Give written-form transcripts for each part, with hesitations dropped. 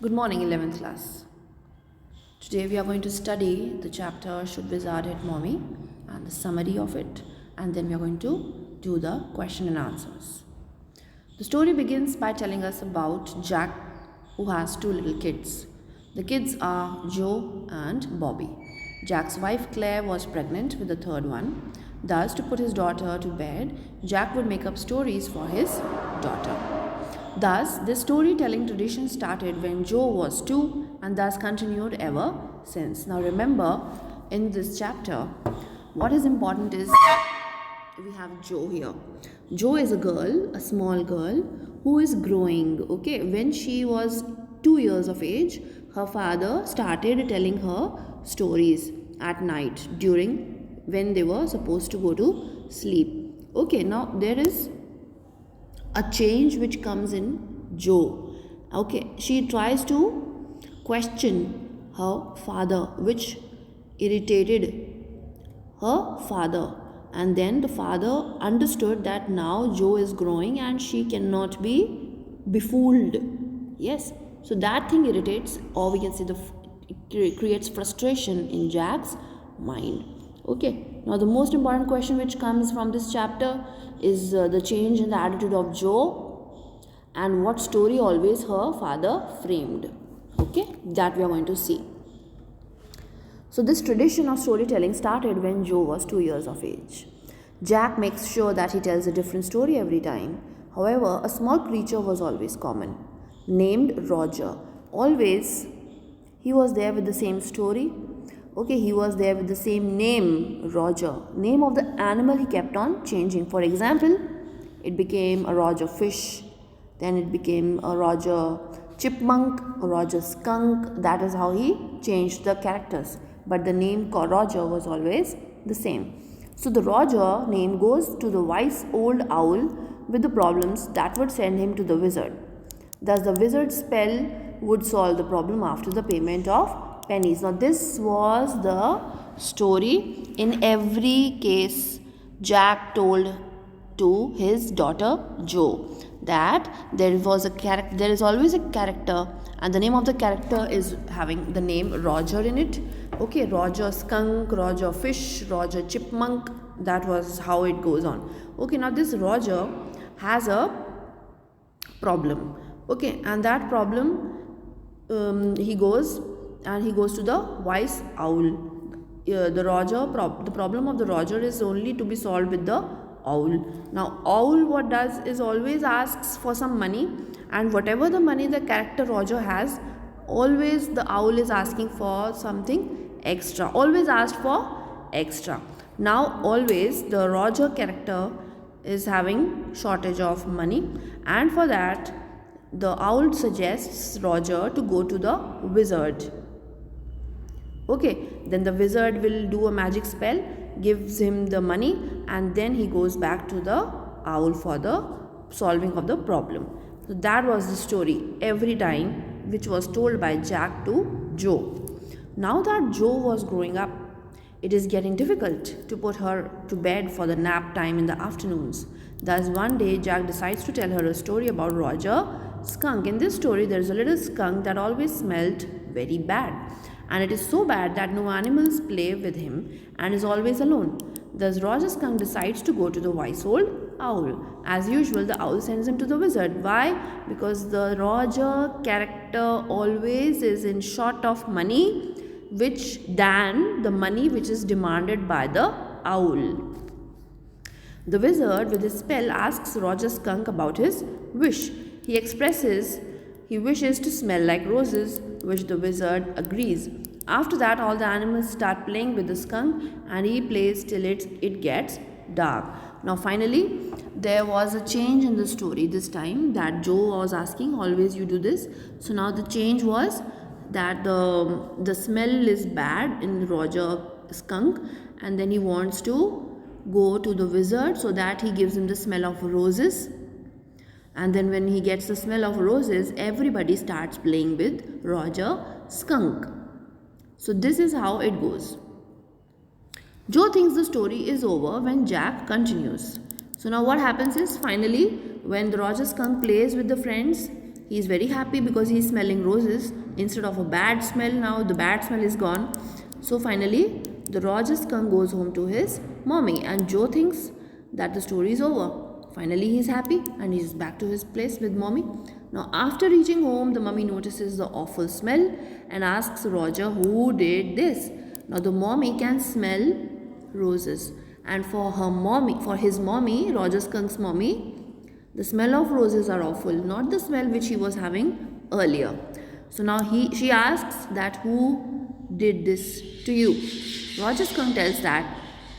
Good morning, 11th class. Today we are going to study the chapter Should Wizard Hit Mommy and the summary of it, and then we are going to do the question and answers. The story begins by telling us about Jack, who has two little kids. The kids are Joe and Bobby. Jack's wife Claire was pregnant with the third one. Thus, to put his daughter to bed, Jack would make up stories for his daughter. Thus, this storytelling tradition started when Joe was 2 and thus continued ever since. Now remember, in this chapter, what is important is we have Joe here. Joe is a girl, a small girl, who is growing. Okay, when she was 2 years of age, her father started telling her stories at night during when they were supposed to go to sleep. Okay, now there is a change which comes in Joe. Okay, she tries to question her father, which irritated her father, and then the father understood that now Joe is growing and she cannot be befooled. Yes, so that thing irritates, or we can say it creates frustration in Jack's mind. Okay, now the most important question which comes from this chapter is the change in the attitude of Joe and what story always her father framed. Okay, that we are going to see. So this tradition of storytelling started when Joe was 2 years of age. Jack makes sure that he tells a different story every time. However, a small creature was always common, named Roger. Always he was there with the same story. Okay, he was there with the same name, Roger. Name of the animal he kept on changing. For example, it became a Roger fish, then it became a Roger chipmunk, a Roger skunk. That is how he changed the characters. But the name called Roger was always the same. So the Roger name goes to the wise old owl with the problems that would send him to the wizard. Thus the wizard's spell would solve the problem after the payment of pennies. Now this was the story in every case Jack told to his daughter Joe, that there is always a character and the name of the character is having the name Roger in it. Okay, Roger skunk, Roger fish, Roger chipmunk. That was how it goes on. Okay, now this Roger has a problem. Okay, and that problem he goes to the wise owl. The problem of the Roger is only to be solved with the owl. Now owl what does is always asks for some money, and whatever the money the character Roger has, always the owl is asking for something extra, always asked for extra. Now always the Roger character is having shortage of money, and for that the owl suggests Roger to go to the wizard. Okay, then the wizard will do a magic spell, gives him the money, and then he goes back to the owl for the solving of the problem. So that was the story every time, which was told by Jack to Joe. Now that Joe was growing up, it is getting difficult to put her to bed for the nap time in the afternoons. Thus one day Jack decides to tell her a story about Roger skunk. In this story there is a little skunk that always smelled very bad, and it is so bad that no animals play with him and is always alone. Thus Roger skunk decides to go to the wise old owl. As usual, the owl sends him to the wizard. Why? Because the Roger character always is in short of money, than the money which is demanded by the owl. The wizard with his spell asks Roger skunk about his wish. He expresses he wishes to smell like roses, which the wizard agrees. After that, all the animals start playing with the skunk, and he plays till it gets dark. Now finally, there was a change in the story this time, that Joe was asking, always you do this. So now the change was that the smell is bad in Roger skunk, and then he wants to go to the wizard so that he gives him the smell of roses. And then when he gets the smell of roses, everybody starts playing with Roger skunk. So this is how it goes. Joe thinks the story is over when Jack continues. So now what happens is, finally when the Roger skunk plays with the friends, He is very happy because he is smelling roses instead of a bad smell. Now the bad smell is gone. So finally the Roger skunk goes home to his mommy, and Joe thinks that the story is over. Finally he is happy and he is back to his place with mommy. Now after reaching home, the mommy notices the awful smell and asks Roger who did this. Now the mommy can smell roses, and for his mommy, Roger skunk's mommy, the smell of roses are awful, not the smell which he was having earlier. So now she asks that who did this to you. Roger skunk tells that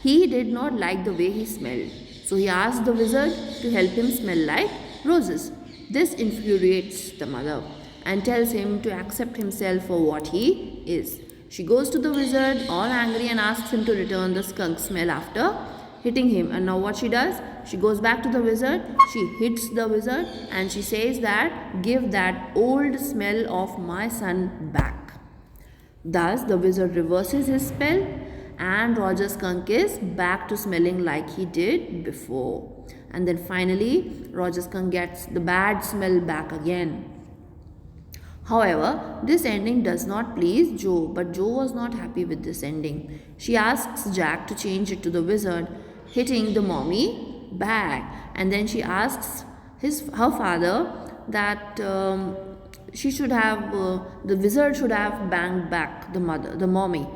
he did not like the way he smelled. So he asks the wizard to help him smell like roses. This infuriates the mother and tells him to accept himself for what he is. She goes to the wizard all angry and asks him to return the skunk smell after hitting him. And now what she does? She goes back to the wizard, she hits the wizard, and she says that give that old smell of my son back. Thus the wizard reverses his spell and Roger skunk is back to smelling like he did before. And then finally Roger skunk gets the bad smell back again. However, this ending does not please Joe, but Joe was not happy with this ending. She asks Jack to change it to the wizard hitting the mommy back, and then she asks her father that the wizard should have banged back the mommy.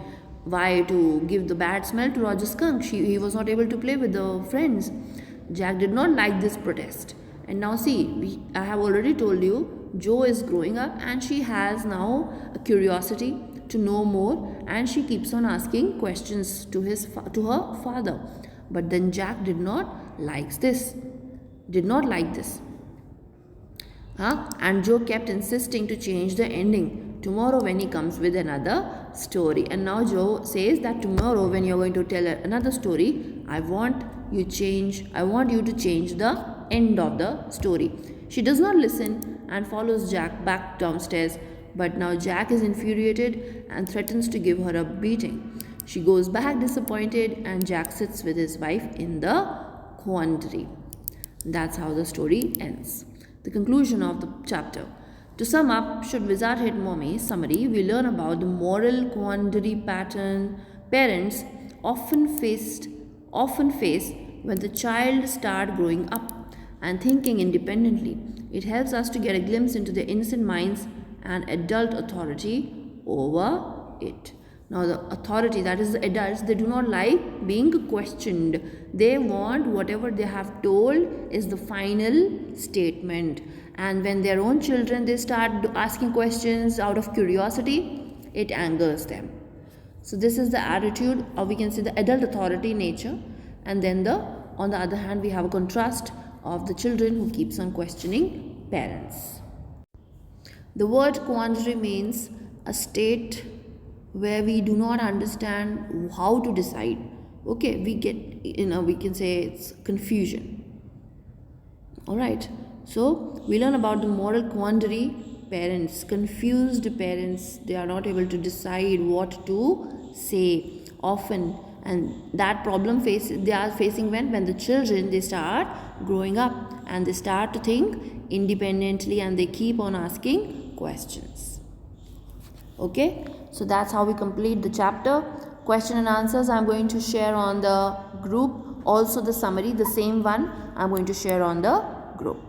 Why? To give the bad smell to Roger skunk. He was not able to play with the friends. Jack did not like this protest. And now see, I have already told you, Jo is growing up and she has now a curiosity to know more, and she keeps on asking questions to her father. But then Jack did not like this. And Joe kept insisting to change the ending tomorrow when he comes with another story. And now Joe says that tomorrow when you're going to tell another story, I want you to change the end of the story. She does not listen and follows Jack back downstairs. But now Jack is infuriated and threatens to give her a beating. She goes back disappointed and Jack sits with his wife in the quandary. That's how the story ends. The conclusion of the chapter. To sum up, should wizard hit mommy? Summary, we learn about the moral quandary pattern parents often face when the child start growing up and thinking independently. It helps us to get a glimpse into their innocent minds and adult authority over it. Now the authority, that is the adults, they do not like being questioned. They want whatever they have told is the final statement. And when their own children, they start asking questions out of curiosity, it angers them. So this is the attitude, or we can say the adult authority nature. And then on the other hand, we have a contrast of the children who keeps on questioning parents. The word quandary means a state where we do not understand how to decide. Okay, we can say it's confusion. Alright, so we learn about the moral quandary parents, confused parents. They are not able to decide what to say often, and that problem they are facing when the children, they start growing up and they start to think independently and they keep on asking questions. Okay, so that's how we complete the chapter. Question and answers I'm going to share on the group. Also the summary, the same one, I'm going to share on the group.